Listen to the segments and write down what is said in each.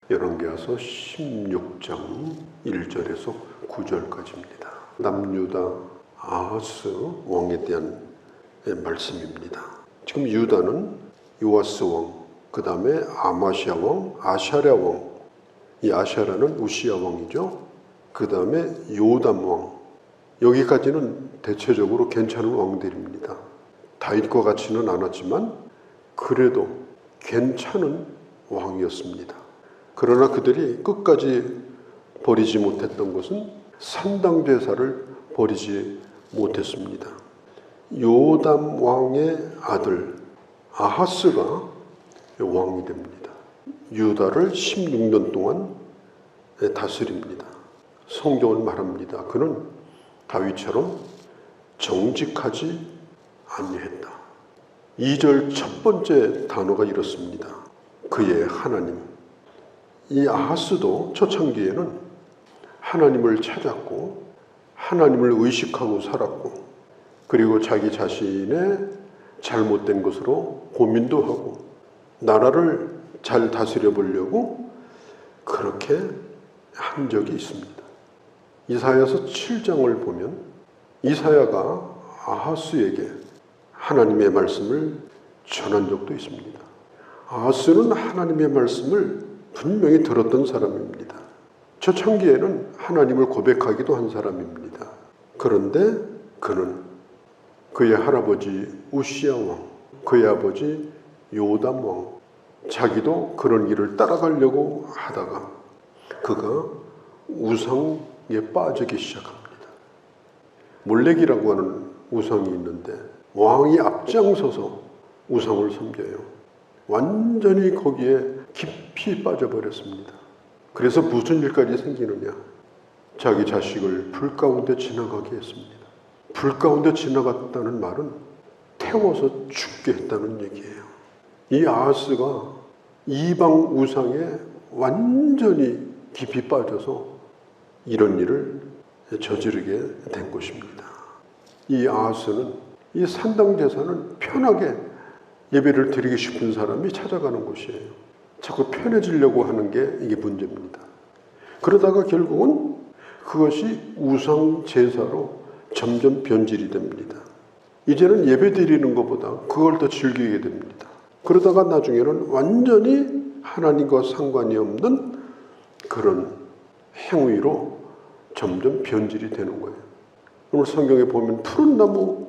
열왕기하서 16장 1절에서 9절까지입니다. 남유다 아하스 왕에 대한 말씀입니다. 지금 유다는 요아스 왕, 그 다음에 아마시아 왕, 아샤랴 왕, 이 아샤랴는 우시야 왕이죠. 그 다음에 요담 왕, 여기까지는 대체적으로 괜찮은 왕들입니다. 다윗과 같지는 않았지만 그래도 괜찮은 왕이었습니다. 그러나 그들이 끝까지 버리지 못했던 것은 산당제사를 버리지 못했습니다. 요담 왕의 아들 아하스가 왕이 됩니다. 유다를 16년 동안 다스립니다. 성경은 말합니다. 그는 다윗처럼 정직하지 아니했다. 2절 첫 번째 단어가 이렇습니다. 그의 하나님. 이 아하스도 초창기에는 하나님을 찾았고 하나님을 의식하고 살았고 그리고 자기 자신의 잘못된 것으로 고민도 하고 나라를 잘 다스려 보려고 그렇게 한 적이 있습니다. 이사야서 7장을 보면 이사야가 아하스에게 하나님의 말씀을 전한 적도 있습니다. 아하스는 하나님의 말씀을 분명히 들었던 사람입니다. 초창기에는 하나님을 고백하기도 한 사람입니다. 그런데 그는 그의 할아버지 우시야 왕, 그의 아버지 요담 왕, 자기도 그런 일을 따라가려고 하다가 그가 우상에 빠지기 시작합니다. 몰렉이라고 하는 우상이 있는데 왕이 앞장서서 우상을 섬겨요. 완전히 거기에 깊이 빠져버렸습니다. 그래서 무슨 일까지 생기느냐? 자기 자식을 불 가운데 지나가게 했습니다. 불 가운데 지나갔다는 말은 태워서 죽게 했다는 얘기예요. 이 아하스가 이방 우상에 완전히 깊이 빠져서 이런 일을 저지르게 된 것입니다. 이 아하스는 이 산당제사는 편하게 예배를 드리고 싶은 사람이 찾아가는 곳이에요. 자꾸 편해지려고 하는 게 이게 문제입니다. 그러다가 결국은 그것이 우상 제사로 점점 변질이 됩니다. 이제는 예배 드리는 것보다 그걸 더 즐기게 됩니다. 그러다가 나중에는 완전히 하나님과 상관이 없는 그런 행위로 점점 변질이 되는 거예요. 오늘 성경에 보면 푸른 나무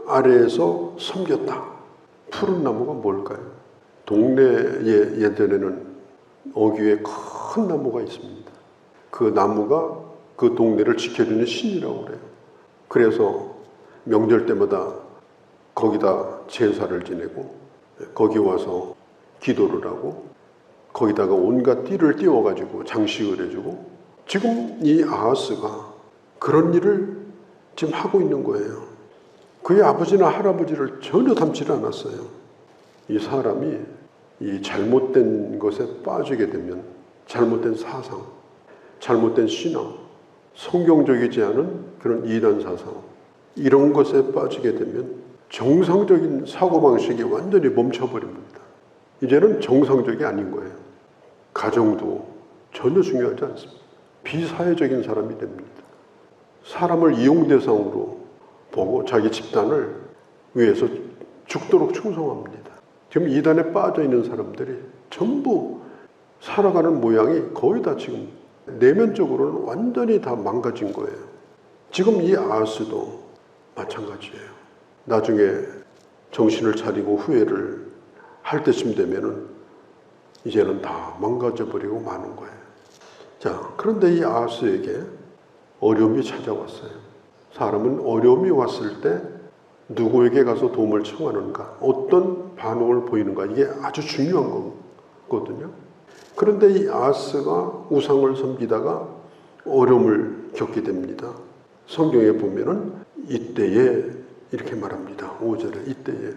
아래에서 섬겼다. 푸른 나무가 뭘까요? 동네의 예전에는 어귀에 큰 나무가 있습니다. 그 나무가 그 동네를 지켜주는 신이라고 그래요. 그래서 명절 때마다 거기다 제사를 지내고 거기 와서 기도를 하고 거기다가 온갖 띠를 띄워가지고 장식을 해주고 지금 이 아하스가 그런 일을 지금 하고 있는 거예요. 그의 아버지나 할아버지를 전혀 닮지 않았어요. 이 사람이 이 잘못된 것에 빠지게 되면 잘못된 사상, 잘못된 신앙, 성경적이지 않은 그런 이단 사상 이런 것에 빠지게 되면 정상적인 사고방식이 완전히 멈춰버립니다. 이제는 정상적이 아닌 거예요. 가정도 전혀 중요하지 않습니다. 비사회적인 사람이 됩니다. 사람을 이용 대상으로 보고 자기 집단을 위해서 죽도록 충성합니다. 지금 이단에 빠져 있는 사람들이 전부 살아가는 모양이 거의 다 지금 내면적으로는 완전히 다 망가진 거예요. 지금 이 아하스도 마찬가지예요. 나중에 정신을 차리고 후회를 할 때쯤 되면은 이제는 다 망가져버리고 마는 거예요. 자, 그런데 이 아하스에게 어려움이 찾아왔어요. 사람은 어려움이 왔을 때 누구에게 가서 도움을 청하는가, 어떤 반응을 보이는가, 이게 아주 중요한 거거든요. 그런데 이 아하스가 우상을 섬기다가 어려움을 겪게 됩니다. 성경에 보면은 이때에 이렇게 말합니다. 5절에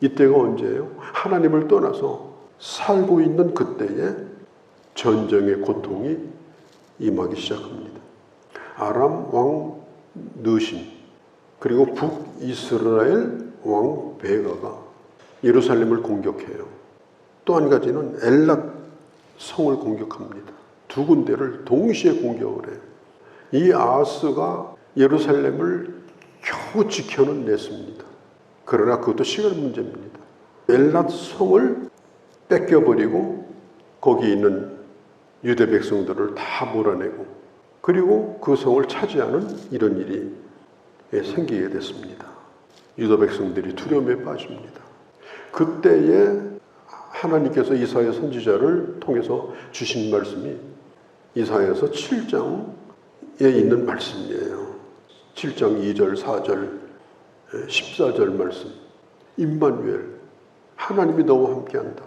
이때가 언제예요? 하나님을 떠나서 살고 있는 그때에 전쟁의 고통이 임하기 시작합니다. 아람 왕 느신 그리고 북이스라엘 왕 베가가 예루살렘을 공격해요. 또 한 가지는 엘랏 성을 공격합니다. 두 군데를 동시에 공격을 해요. 이 아하스가 예루살렘을 겨우 지켜는 냈습니다. 그러나 그것도 시간 문제입니다. 엘랏 성을 뺏겨버리고 거기 있는 유대 백성들을 다 몰아내고 그리고 그 성을 차지하는 이런 일이 생기게 됐습니다. 유다 백성들이 두려움에 빠집니다. 그때에 하나님께서 이사야 선지자를 통해서 주신 말씀이 이사야서 7장에 있는 말씀이에요. 7장 2절, 4절, 14절 말씀. 임마누엘, 하나님이 너와 함께한다.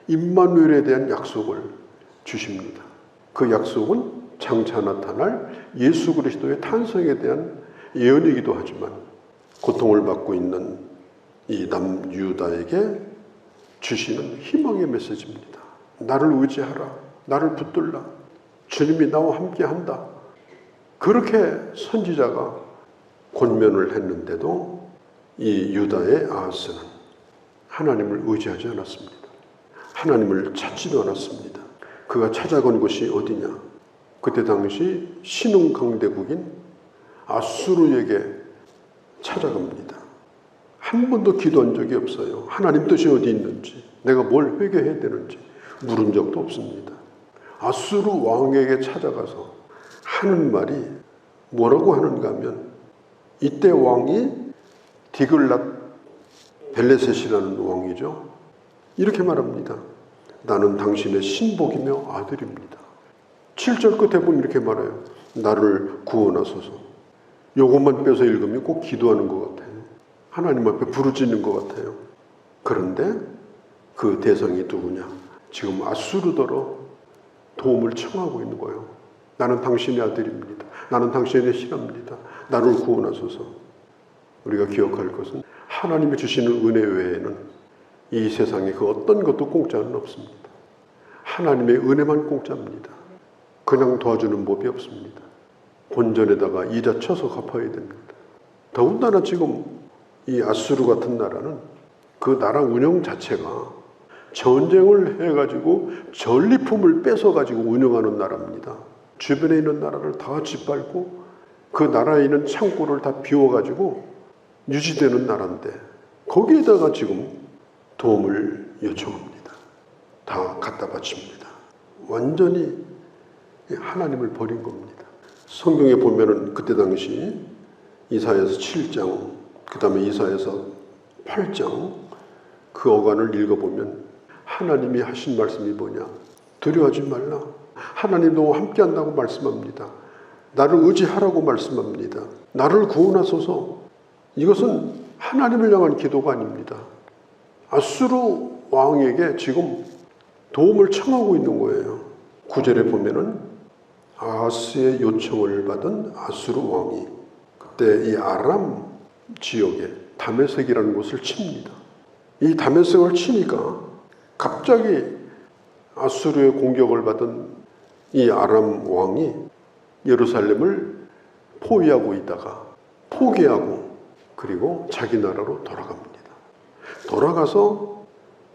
임마누엘에 대한 약속을 주십니다. 그 약속은 장차 나타날 예수 그리스도의 탄생에 대한 예언이기도 하지만 고통을 받고 있는 이 남유다에게 주시는 희망의 메시지입니다. 나를 의지하라. 나를 붙들라. 주님이 나와 함께한다. 그렇게 선지자가 권면을 했는데도 이 유다의 아하스는 하나님을 의지하지 않았습니다. 하나님을 찾지도 않았습니다. 그가 찾아간 곳이 어디냐? 그때 당시 신흥 강대국인 아수르에게 찾아갑니다. 한 번도 기도한 적이 없어요. 하나님 뜻이 어디 있는지, 내가 뭘 회개해야 되는지 물은 적도 없습니다. 아수르 왕에게 찾아가서 하는 말이 뭐라고 하는가 하면 이때 왕이 디글랏 벨레셋이라는 왕이죠. 이렇게 말합니다. 나는 당신의 신복이며 아들입니다. 7절 끝에 보면 이렇게 말해요. 나를 구원하소서. 요것만 빼서 읽으면 꼭 기도하는 것 같아요. 하나님 앞에 부르짖는 것 같아요. 그런데 그 대상이 누구냐? 지금 아수르더러 도움을 청하고 있는 거예요. 나는 당신의 아들입니다. 나는 당신의 신하입니다. 나를 구원하소서. 우리가 기억할 것은 하나님이 주시는 은혜 외에는 이 세상에 그 어떤 것도 공짜는 없습니다. 하나님의 은혜만 공짜입니다. 그냥 도와주는 법이 없습니다. 본전에다가 이자 쳐서 갚아야 됩니다. 더군다나 지금 이 아수르 같은 나라는 그 나라 운영 자체가 전쟁을 해가지고 전리품을 뺏어가지고 운영하는 나라입니다. 주변에 있는 나라를 다 짓밟고 그 나라에 있는 창고를 다 비워가지고 유지되는 나라인데 거기에다가 지금 도움을 요청합니다. 다 갖다 바칩니다. 완전히 하나님을 버린 겁니다. 성경에 보면은 그때 당시 이사야서 7장, 그 다음에 이사야서 8장 그 어간을 읽어보면 하나님이 하신 말씀이 뭐냐? 두려워하지 말라. 하나님 너와 함께한다고 말씀합니다. 나를 의지하라고 말씀합니다. 나를 구원하소서. 이것은 하나님을 향한 기도가 아닙니다. 아수르 왕에게 지금 도움을 청하고 있는 거예요. 9절에 보면은 아하스의 요청을 받은 아수르 왕이 그때 이 아람 지역에 다메섹이라는 곳을 칩니다. 이 다메섹을 치니까 갑자기 아수르의 공격을 받은 이 아람 왕이 예루살렘을 포위하고 있다가 포기하고 그리고 자기 나라로 돌아갑니다. 돌아가서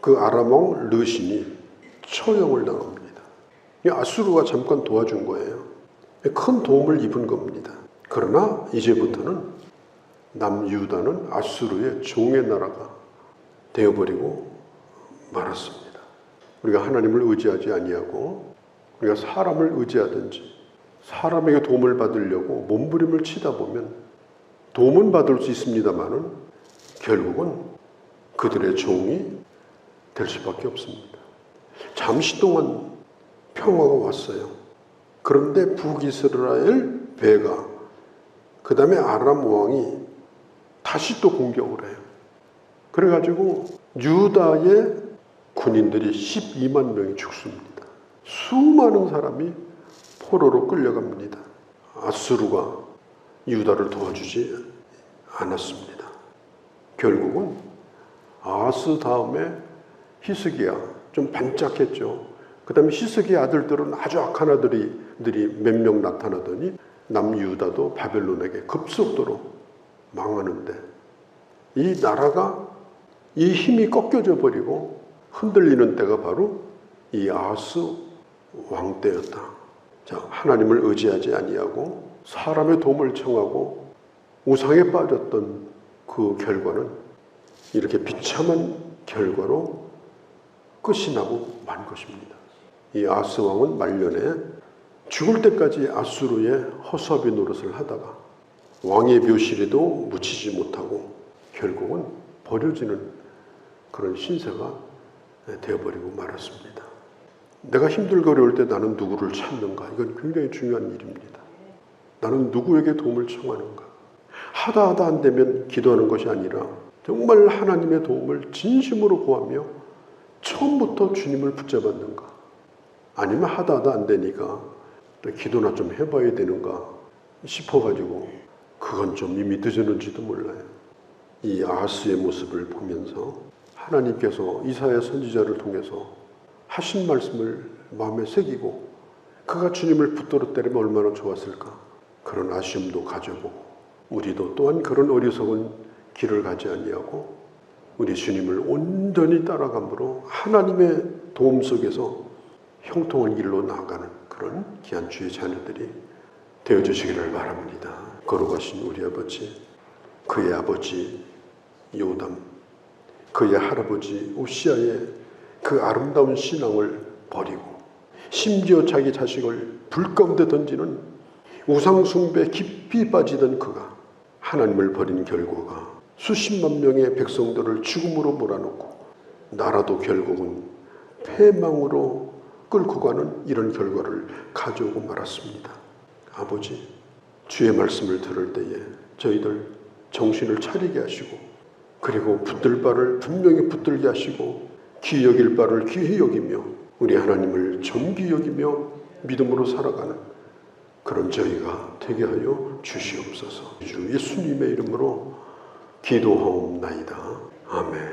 그 아람 왕 르신이 처형을 당합니다. 이 아수르가 잠깐 도와준 거예요. 큰 도움을 입은 겁니다. 그러나 이제부터는 남유다는 아수르의 종의 나라가 되어버리고 말았습니다. 우리가 하나님을 의지하지 아니하고 우리가 사람을 의지하든지 사람에게 도움을 받으려고 몸부림을 치다 보면 도움은 받을 수 있습니다만은 결국은 그들의 종이 될 수밖에 없습니다. 잠시 동안 평화가 왔어요. 그런데 북이스라엘 배가 그 다음에 아람 왕이 다시 또 공격을 해요. 그래가지고 유다의 군인들이 12만 명이 죽습니다. 수많은 사람이 포로로 끌려갑니다. 아수르가 유다를 도와주지 않았습니다. 결국은 아하스 다음에 히스기야, 좀 반짝했죠. 그 다음에 히스기야 아들들은 아주 악한 아들들이 몇 명 나타나더니 남유다도 바벨론에게 급속도로 망하는데 이 나라가 이 힘이 꺾여져 버리고 흔들리는 때가 바로 이 아하스 왕 때였다. 자, 하나님을 의지하지 아니하고 사람의 도움을 청하고 우상에 빠졌던 그 결과는 이렇게 비참한 결과로 끝이 나고 만 것입니다. 이 아스 왕은 말년에 죽을 때까지 아수르의 허수아비 노릇을 하다가 왕의 묘실에도 묻히지 못하고 결국은 버려지는 그런 신세가 되어버리고 말았습니다. 내가 힘들고 어려울 때 나는 누구를 찾는가? 이건 굉장히 중요한 일입니다. 나는 누구에게 도움을 청하는가? 하다 안 되면 기도하는 것이 아니라 정말 하나님의 도움을 진심으로 구하며 처음부터 주님을 붙잡았는가? 아니면 하다 안 되니까 또 기도나 좀 해봐야 되는가 싶어가지고 그건 좀 이미 늦었는지도 몰라요. 이 아하스의 모습을 보면서 하나님께서 이사야 선지자를 통해서 하신 말씀을 마음에 새기고 그가 주님을 붙들어 때리면 얼마나 좋았을까. 그런 아쉬움도 가져보고 우리도 또한 그런 어리석은 길을 가지 아니하고 우리 주님을 온전히 따라감으로 하나님의 도움 속에서 형통한 길로 나아가는 그런 귀한 주의 자녀들이 되어주시기를 바랍니다. 거룩하신 우리 아버지, 그의 아버지 요담, 그의 할아버지 우시아의 그 아름다운 신앙을 버리고 심지어 자기 자식을 불 가운데 던지는 우상 숭배에 깊이 빠지던 그가 하나님을 버린 결과가 수십만 명의 백성들을 죽음으로 몰아넣고 나라도 결국은 패망으로 끌고 가는 이런 결과를 가져오고 말았습니다. 아버지, 주의 말씀을 들을 때에 저희들 정신을 차리게 하시고 그리고 붙들 바를 분명히 붙들게 하시고 귀히 여길 바를 귀히 여기며 우리 하나님을 존귀 여기며 믿음으로 살아가는 그런 저희가 되게 하여 주시옵소서. 주 예수님의 이름으로 기도하옵나이다. 아멘.